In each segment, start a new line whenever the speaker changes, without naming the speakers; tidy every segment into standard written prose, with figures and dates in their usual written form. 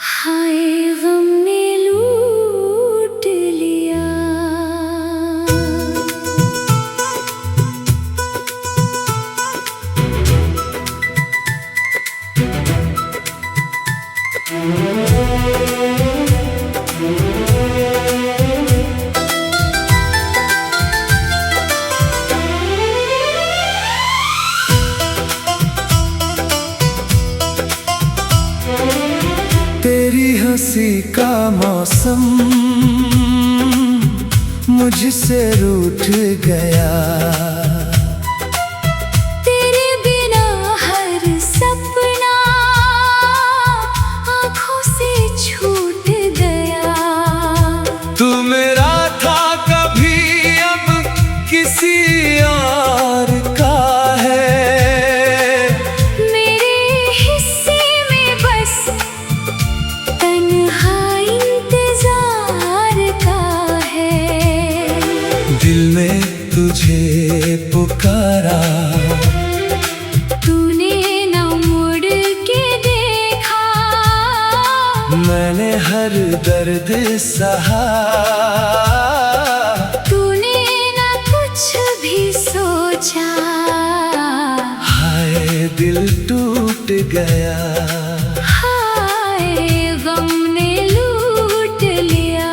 हाय गम ने लूट लिया।
तेरी हंसी का मौसम मुझसे रूठ गया।
तेरे बिना हर सपना आँखों से छूट गया।
तू मेरा था कभी अब किसी और का है।
मेरे हिस्से में बस तन्हा इंतजार का है।
दिल में तुझे पुकारा,
तूने न मुड़ के देखा।
मैंने हर दर्द सहा।
तूने न कुछ भी सोचा।
हाय दिल टूट गया।
हाय गम ने लूट लिया।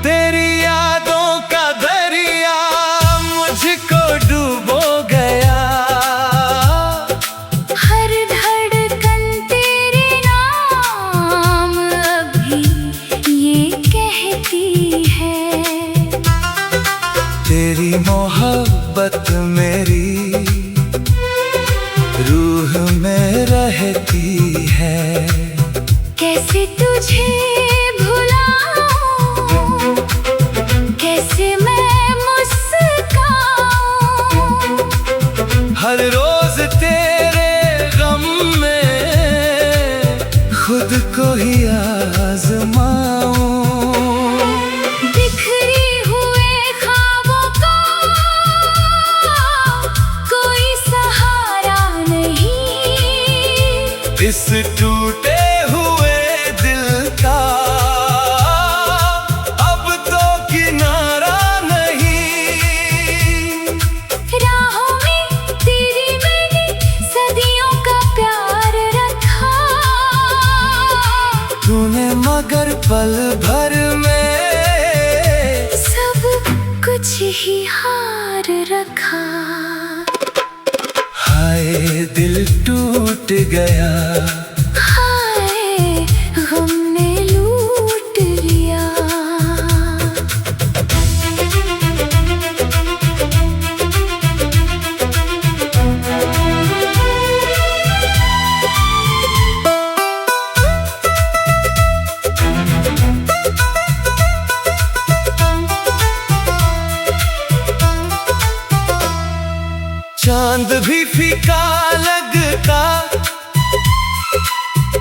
तेरी यादों का दरिया मुझको डूबो गया।
हर धड़कन तेरे नाम अभी ये कहती है।
तेरी मोहब्बत मेरी रूह में रहती है।
कैसे तुझे भुलाऊं, कैसे मैं मुस्काऊं।
हर रोज तेरे गम में खुद को ही आजमाऊं।
बिखरे हुए ख्वाबों का कोई सहारा नहीं।
इस टूटे हुए दिल का अब तो किनारा नहीं।
राहों में तेरी मैंने सदियों का प्यार रखा।
तूने मगर पल भर में
सब कुछ ही हार रखा।
हाय दिल टूट गया।
हाय गम ने लूट लिया।
चांद भी फीका लगता,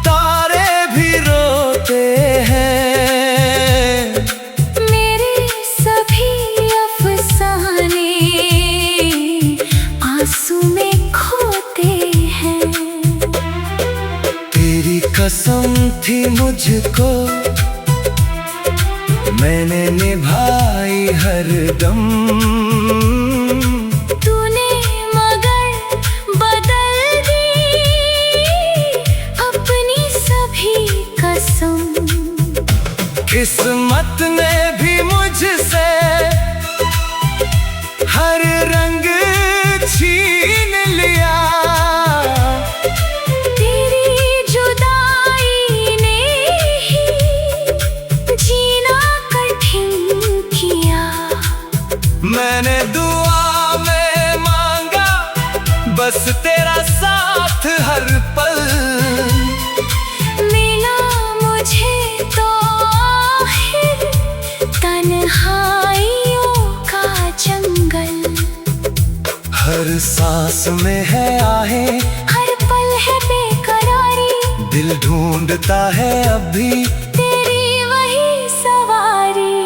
तारे भी रोते हैं।
मेरे सभी अफसाने आंसू में खोते हैं।
तेरी कसम थी मुझको, मैंने निभाई हर दम।
तूने मगर बदल दी अपनी सभी कसम।
किस्मत ने भी मुझसे हर रंग छीन लिया।
तेरी जुदाई ने ही जीना कठिन किया।
मैंने दुआ में मांगा बस तेरा साथ हर पल।
मिला मुझे तो आखिर तन्हाइयों का जंगल।
हर सांस में है आहें,
हर पल है बेकरारी,
दिल ढूंढता है अभी
तेरी वही सवारी।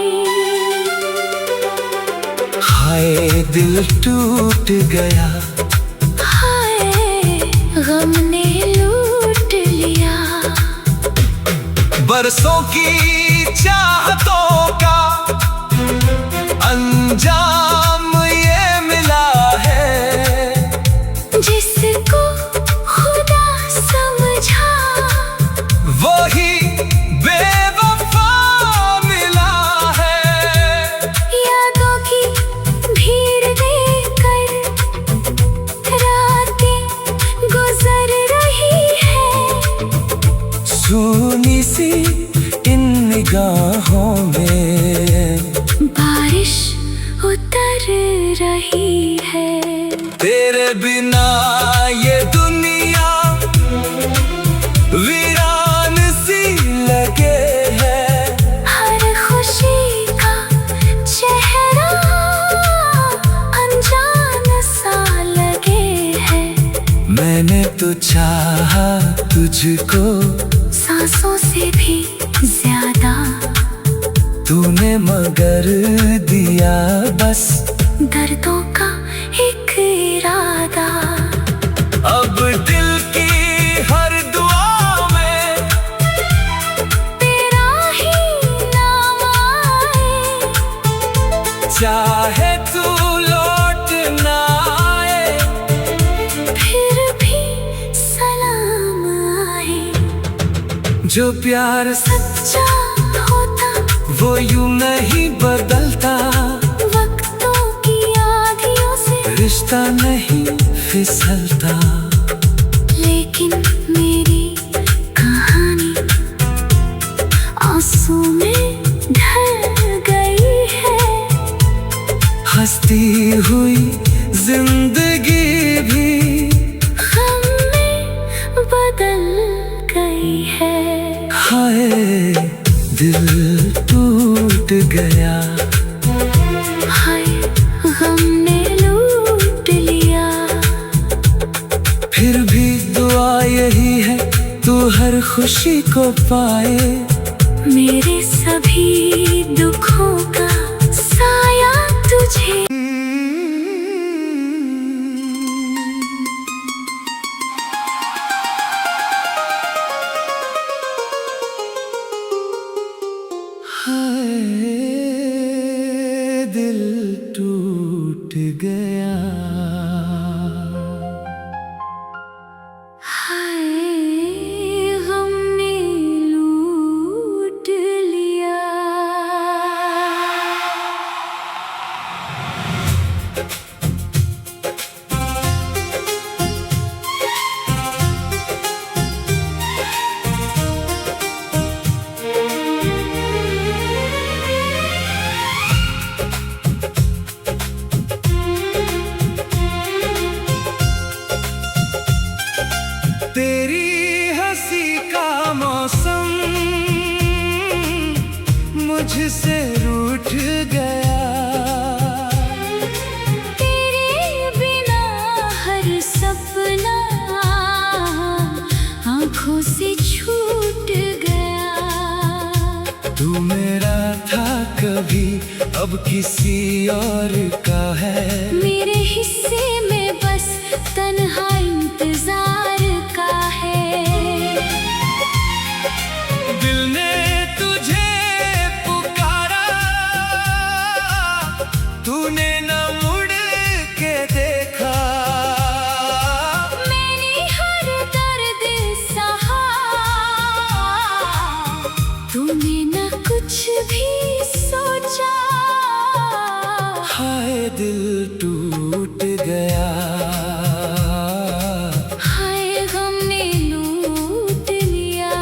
हाय दिल टूट गया,
हाय गम ने लूट लिया।
बरसों की चाहतों का अंजाम ये मिला है,
जिसको खुदा समझा
वही बेवफा मिला है।
यादों की भीड़ देकर रातें गुजर रही है,
सूनी सी इन निगाहों में
बारिश उतर रही है।
तेरे बिना ये दुनिया वीरान सी लगे है।
हर खुशी का चेहरा अनजान सा लगे है।
मैंने तो चाहा तुझको
सांसों से भी ज्यादा,
तूने मगर दिया बस
दर्दों का एक इरादा।
अब दिल की हर दुआ में
तेरा ही नाम आए,
चाहे तू लौट ना आए,
फिर भी सलाम आए।
जो प्यार
सच्चा होता
वो यूं नहीं बदलता,
वक्तों की आधियों से
रिश्ता नहीं फिसलता।
लेकिन मेरी कहानी आंसू में ढल गई है।
हंसती हुई जिंदगी भी
गम में बदल गई है।
हाय दिल टूट गया,
हाय गम ने लूट लिया।
फिर भी दुआ यही है तू हर खुशी को पाए,
मेरे सभी दुखों का साया तुझे।
हाय दिल टूट गया।
हाय गम ने लूट लिया।
तेरी हंसी का मौसम मुझसे रूठ गया,
तेरे बिना हर सपना आंखों से छूट गया।
तू मेरा था कभी अब किसी और का है,
मेरे हिस्से में बस तन्हा इंतजार का है।
दिल ने तुझे पुकारा, तूने न मुड़ के देखा।
मैंने हर दर्द सहा, तूने न कुछ भी सोचा।
हाय दिल टूट गया,
हाय गम ने लूट लिया।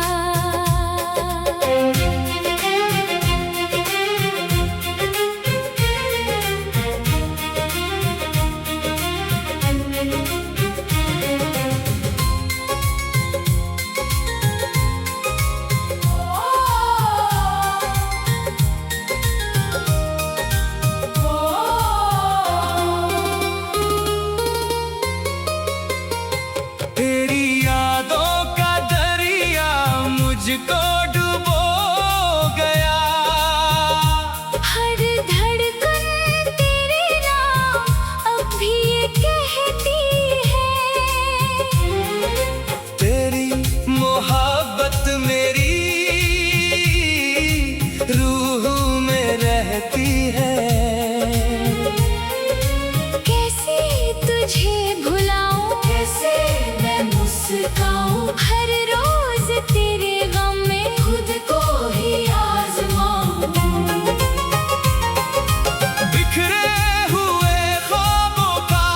मुस्काऊं हर रोज तेरे गम में खुद को ही आजमाऊं।
बिखरे हुए ख्वाबों का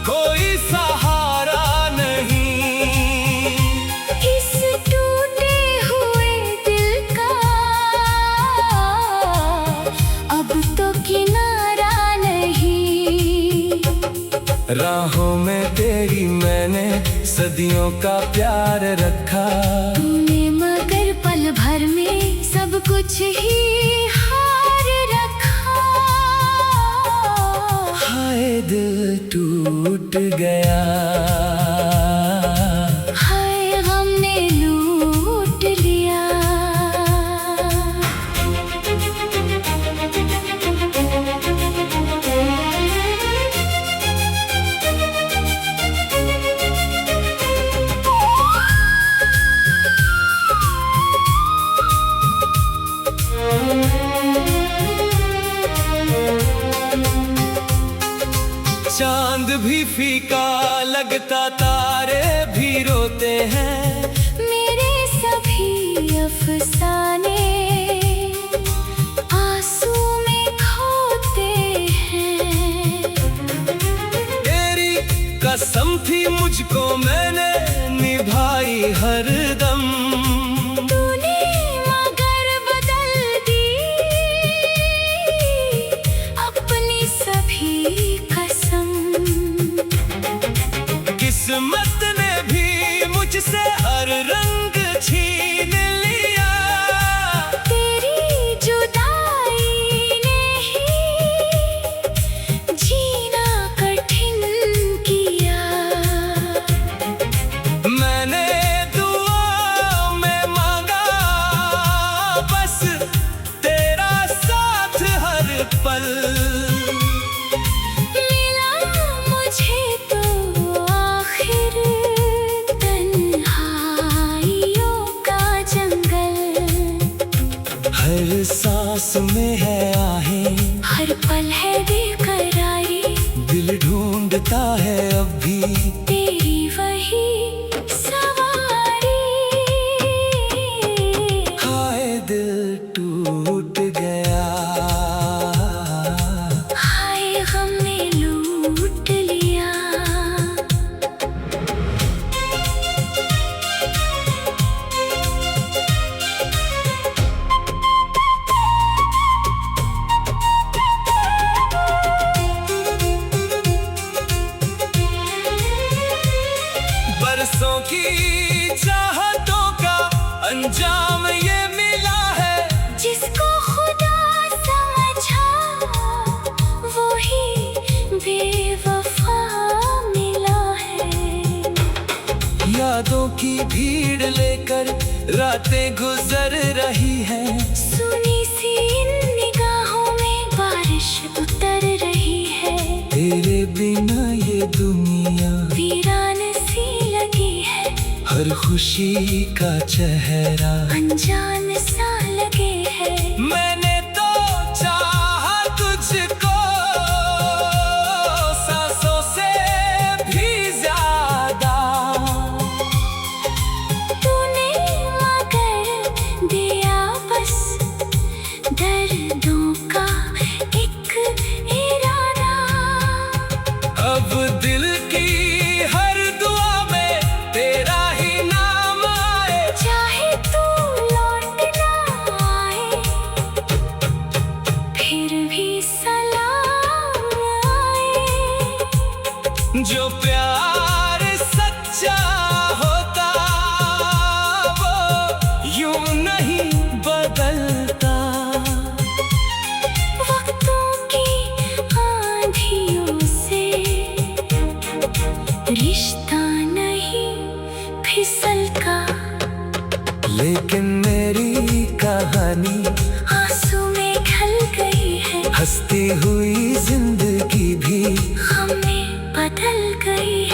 कोई सहारा नहीं,
इस टूटे हुए दिल का अब तो किनारा नहीं।
राहों में तेरी मैंने सदियों का प्यार रखा,
तूने मगर पल भर में सब कुछ ही हार रखा।
हाय दिल टूट गया,
हाय गम ने लूट लिया।
चांद भी फीका लगता, तारे भी रोते हैं,
मेरे सभी अफसाने आंसू में खोते हैं।
तेरी कसम थी मुझको मैंने निभाई हरदम,
तूने मगर बदल दी अपनी सभी कसम।
किस्मत ने भी मुझसे हर रंग छीन लिया,
तेरी जुदाई ने ही जीना कठिन किया।
मैंने दुआ में मांगा बस तेरा साथ हर पल,
मिला मुझे तो आखिर तन्हाइयों का जंगल।
हर सांस में है आहें,
हर पल है बेकरारी,
दिल ढूंढता है अब भी
तेरी वही सवारी।
हाय दिल टूट गया,
हाय गम ने लूट लिया।
बरसों की चाहतों का अंजाम ये मिला है,
जिसको खुदा समझा वो ही बेवफा मिला है।
यादों की भीड़ लेकर रातें गुजर रही हैं,
सुनी सी इन निगाहों में बारिश उतर रही है।
तेरे बिना ये दुनिया
वीरान सी लगी है,
हर खुशी का चेहरा
अनजान सा लगे है।
मैंने तो चाहा तुझको सांसों से भी ज्यादा,
तूने मगर दिया बस दर्दों का एक इरादा।
अब दिल की हर दुआ में तेरा ही नाम आए,
चाहे तू लौट ना आए फिर भी सलाम आए।
जो प्यार सच्चा होता वो यूं नहीं बदलता,
वक्तों की आंधियों से रिश्ता नहीं फिसलता।
लेकिन मेरी कहानी
आंसू में ढल गई है,
हंसती हुई जिंदगी भी
हमें बदल गई है।